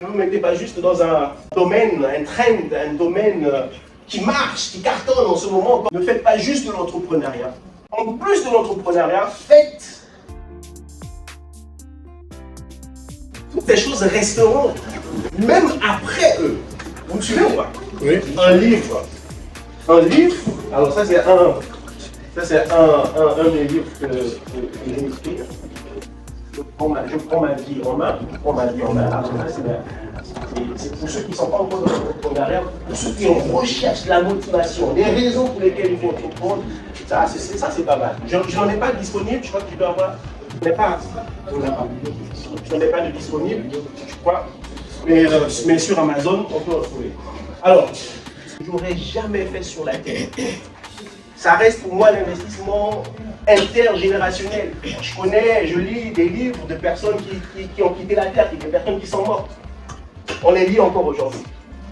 Ne vous mettez pas juste dans un domaine, un trend, un domaine qui marche, qui cartonne en ce moment. Ne faites pas juste de l'entrepreneuriat. En plus de l'entrepreneuriat, faites. Toutes ces choses resteront, même après eux. Vous me suivez ou pas? Oui. Un livre. Un livre, alors ça c'est un des livres que j'ai écrit. Je prends ma vie en main. C'est pour ceux qui ne sont pas encore dans l'entrepreneuriat, pour ceux qui recherchent la motivation, les raisons pour lesquelles il faut entreprendre. Ça c'est pas mal. Je n'en ai pas disponible, je crois que tu dois avoir. Je n'en ai pas de disponible, je crois. Mais sur Amazon, on peut en trouver. Alors, je n'aurais jamais fait sur la terre. Ça reste pour moi l'investissement intergénérationnel. Je lis des livres de personnes qui ont quitté la terre, des personnes qui sont mortes. On les lit encore aujourd'hui.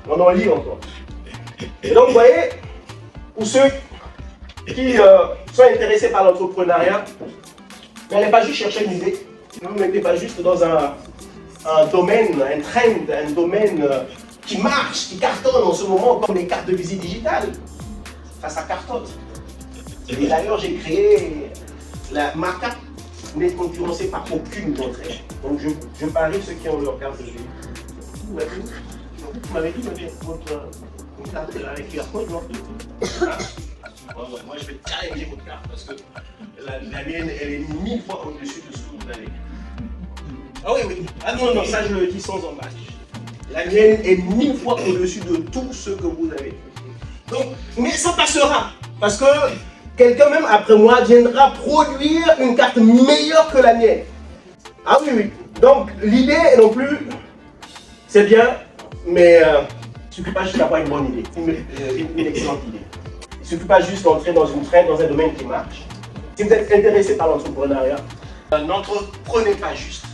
On en lit encore. Et donc, vous voyez, pour ceux qui sont intéressés par l'entrepreneuriat, n'allez pas juste chercher une idée. Ne vous mettez pas juste dans un domaine, un trend, un domaine qui marche, qui cartonne en ce moment, comme les cartes de visite digitales. Ça cartonne. Et d'ailleurs, j'ai créé ma carte n'est concurrencée par aucune d'entre elles. Donc, je parie ceux qui ont leur carte de visite. Vous m'avez dit, votre carte avec QR code, non? Moi, je vais challenger votre carte parce que la mienne, elle est 1000 fois au-dessus de ce que vous avez. Ah oui. Ah non, ça je le dis sans embâche. La mienne est 1000 fois au-dessus de tout ce que vous avez. Donc, mais ça passera. Parce que quelqu'un même après moi viendra produire une carte meilleure que la mienne. Ah oui. Donc, l'idée non plus, c'est bien, mais il ne suffit pas juste d'avoir une bonne idée, une excellente idée. Il ne suffit pas juste d'entrer dans une trend, dans un domaine qui marche. Si vous êtes intéressé par l'entrepreneuriat, n'entreprenez pas juste.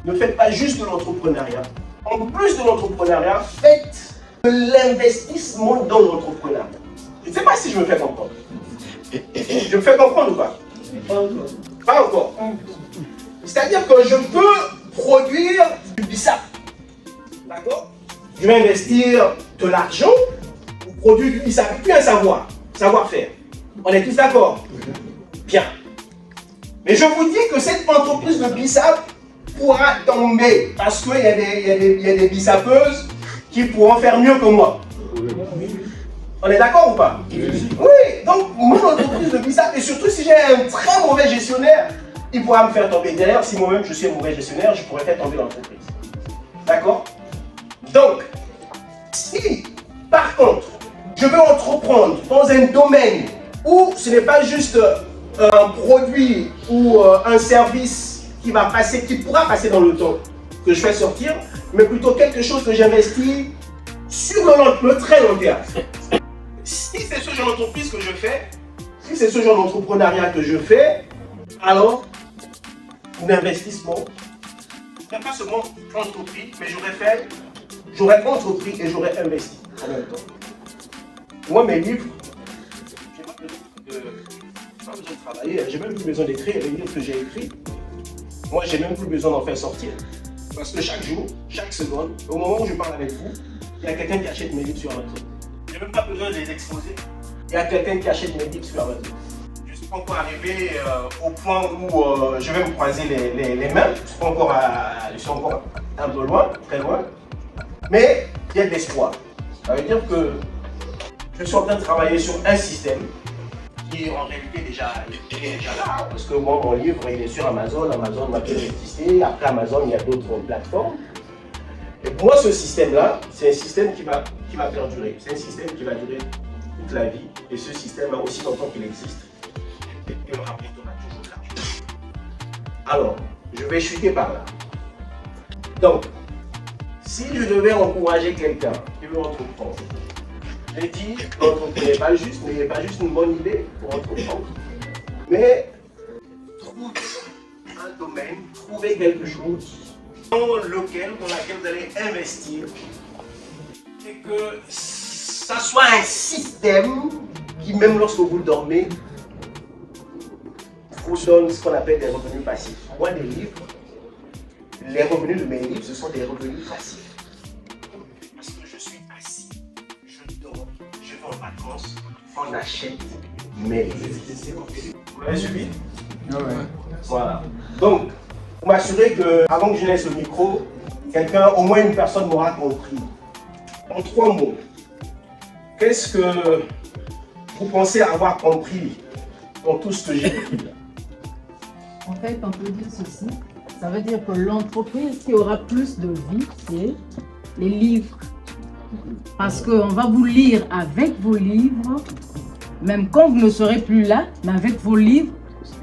Ne faites pas juste de l'entrepreneuriat. En plus de l'entrepreneuriat, faites de l'investissement dans l'entrepreneuriat. Je ne sais pas si je me fais comprendre. Je me fais comprendre ou pas? Pas encore. C'est-à-dire que je peux produire du bissap. D'accord? Je vais investir de l'argent pour produire du bissap, puis un savoir-faire. On est tous d'accord? Bien. Mais je vous dis que cette entreprise de bissap pourra tomber parce qu'il y a des bissapeuses qui pourront faire mieux que moi. On est d'accord ou pas? Oui. Donc, mon entreprise de bissap, et surtout si j'ai un très mauvais gestionnaire, il pourra me faire tomber. D'ailleurs, si moi-même je suis un mauvais gestionnaire, je pourrais faire tomber l'entreprise. D'accord? Donc, si, par contre, je veux entreprendre dans un domaine où ce n'est pas juste un produit ou un service qui pourra passer dans le temps que je fais sortir, mais plutôt quelque chose que j'investis sur le très long terme. Si c'est ce genre d'entreprise que je fais, si c'est ce genre d'entrepreneuriat que je fais, alors l'investissement, pas seulement entrepris, mais j'aurais entrepris et j'aurais investi en même temps. Moi, mes livres, j'ai pas besoin de travailler, j'ai même plus besoin d'écrire les livres que j'ai écrits. Moi, j'ai même plus besoin d'en faire sortir. Parce que chaque jour, chaque seconde, au moment où je parle avec vous, il y a quelqu'un qui achète mes livres sur Amazon. Je n'ai même pas besoin de les exposer. Il y a quelqu'un qui achète mes livres sur Amazon. Je ne suis pas encore arrivé au point où je vais me croiser les mains. Je suis encore un peu loin, très loin. Mais il y a de l'espoir. Ça veut dire que je suis en train de travailler sur un système qui en réalité est déjà là. Parce que moi, mon livre, il est sur Amazon. Amazon m'a fait exister. Après Amazon, il y a d'autres plateformes. Et pour moi, ce système-là, c'est un système qui va perdurer. C'est un système qui va durer toute la vie. Et ce système-là, aussi longtemps qu'il existe, il me rapportera toujours de l'argent. Alors, je vais chuter par là. Donc, si je devais encourager quelqu'un qui veut entreprendre, je dis, n'ayez pas juste une bonne idée pour entreprendre, mais trouvez un domaine, trouvez quelque chose dans laquelle vous allez investir et que ça soit un système qui, même lorsque vous dormez, vous donne ce qu'on appelle des revenus passifs. Moi, les revenus de mes livres, ce sont des revenus passifs. en vacances, on achète mais vous m'avez suivi? Ouais. Voilà. Donc, pour m'assurer que, avant que je laisse le micro, quelqu'un, au moins une personne m'aura compris. En 3 mots, qu'est-ce que vous pensez avoir compris dans tout ce que j'ai dit là? En fait, on peut dire ceci. Ça veut dire que l'entreprise qui aura plus de vie, c'est les livres. Parce qu'on va vous lire avec vos livres, même quand vous ne serez plus là, mais avec vos livres,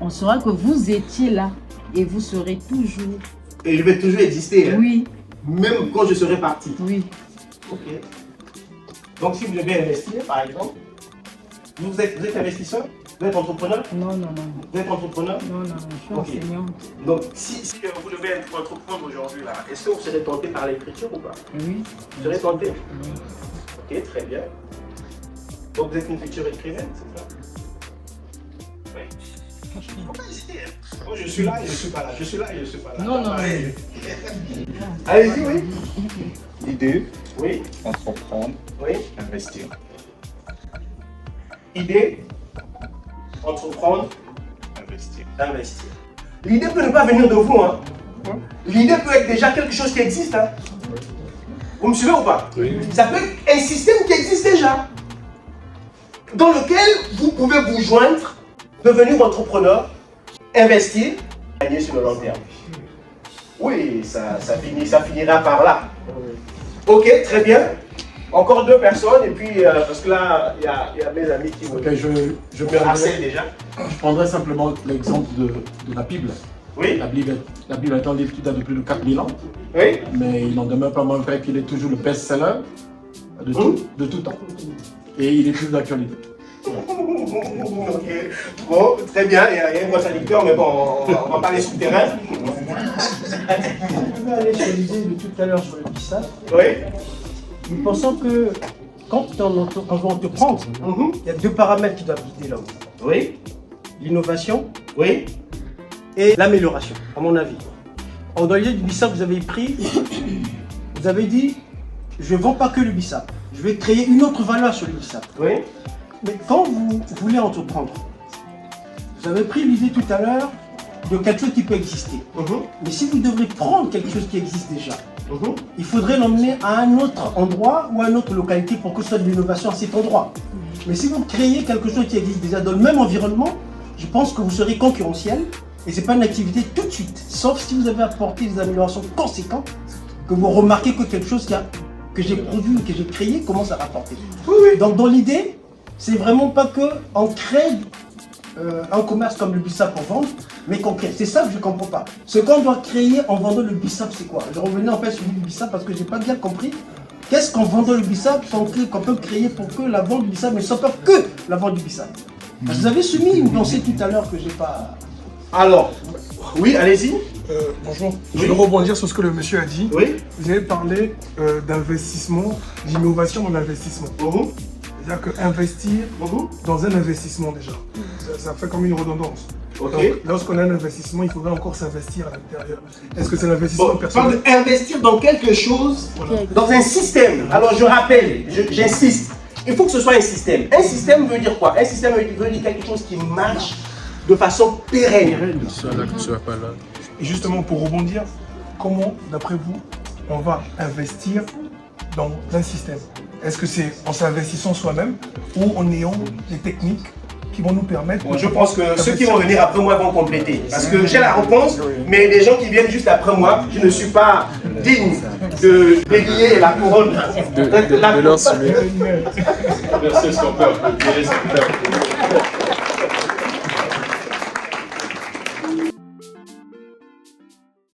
on saura que vous étiez là et vous serez toujours. Et je vais toujours exister, hein? Oui, Même quand je serai parti. oui. Ok. Donc si vous devez investir, par exemple, vous êtes investisseur? Vous êtes entrepreneur? Non, non, non. Vous êtes entrepreneur? Non, non, je suis Ok. enseignante. Donc si vous devez être entreprendre aujourd'hui, là, est-ce que vous serez tenté par l'écriture ou pas? Oui. Vous serez tenté? Oui. Ok, très bien. Donc vous êtes une future écrivaine, c'est ça? Oui. Faut pas hésiter, hein. Moi je suis là et je suis pas là. Je suis là et je suis pas là. Non, non. Allez. Allez-y, oui. Idée, Oui, entreprendre, oui. investir. Idée, entreprendre, Investir. investir. L'idée peut ne pas venir de vous, hein. L'idée peut être déjà quelque chose qui existe, hein. Vous me suivez ou pas? Oui. Ça peut être un système qui existe déjà, dans lequel vous pouvez vous joindre, devenir entrepreneur, investir, gagner sur le long terme. Oui, ça finira par là. Ok, très bien. Encore 2 personnes, et puis, parce que là, il y a mes amis qui Ok, je me harcèlent déjà. Je prendrai simplement l'exemple de la Bible. Oui, La Bible est un livre qui date de plus de 4000 ans, oui. mais il n'en demeure pas moins vrai qu'il est toujours le best-seller de tout temps. Et il est toujours d'actualité. Ok, bon, très bien, il y a un contradicteur, mais bon, on va pas aller sur le terrain. On peut aller sur l'idée de tout à l'heure sur le BISAP. Oui. Nous pensons que quand on va entreprendre, Mhm. il y a 2 paramètres qui doivent guider l'homme. Oui, L'innovation oui. et l'amélioration, à mon avis. Or, dans l'idée du BISAP, vous avez dit, je ne vends pas que le BISAP. Je vais créer une autre valeur sur le BISAP. Oui. Mais quand vous voulez entreprendre, vous avez pris l'idée tout à l'heure de quelque chose qui peut exister. Mhm. Mais si vous devrez prendre quelque chose qui existe déjà, Mhm. il faudrait l'emmener à un autre endroit ou à une autre localité pour que ce soit de l'innovation à cet endroit. Mais si vous créez quelque chose qui existe déjà dans le même environnement, je pense que vous serez concurrentiel et ce n'est pas une activité tout de suite. Sauf si vous avez apporté des améliorations conséquentes, que vous remarquez que quelque chose que j'ai produit, que j'ai créé, commence à rapporter. Oui, oui. Donc dans l'idée, c'est vraiment pas qu'on crée un commerce comme le BISAP pour vendre, mais qu'on crée. C'est ça que je ne comprends pas. Ce qu'on doit créer en vendant le BISAP, c'est quoi? Je revenais en fait sur le BISAP parce que je n'ai pas bien compris. Qu'est-ce qu'en vendant le BISAP qu'on peut créer pour que la vente du BISAP ne soit pas que la vente du BISAP? Parce que vous avez soumis une pensée tout à l'heure que j'ai pas... Alors, oui, allez-y. Bonjour, je Oui. vais rebondir sur ce que le monsieur a dit. Oui. Vous avez parlé d'investissement, d'innovation dans l'investissement. Mhm. C'est-à-dire qu'investir Mhm. dans un investissement déjà, ça fait comme une redondance. Ok. Donc, lorsqu'on a un investissement, il faudrait encore s'investir à l'intérieur. Est-ce que c'est l'investissement Bon, personnel? investir dans quelque chose, dans un système. Alors je rappelle, j'insiste, il faut que ce soit un système. Un système veut dire quoi? Un système veut dire quelque chose qui marche de façon pérenne. Et justement, pour rebondir, comment, d'après vous, on va investir dans un système? Est-ce que c'est en s'investissant soi-même ou en ayant des techniques qui vont nous permettre... Bon, je pense que ceux qui vont venir après moi vont compléter. Parce que j'ai la réponse, mais les gens qui viennent juste après moi, je ne suis pas digne de délier la couronne. De leur soumettre. Merci, est-ce qu'on peut applaudir, s'il vous plaît?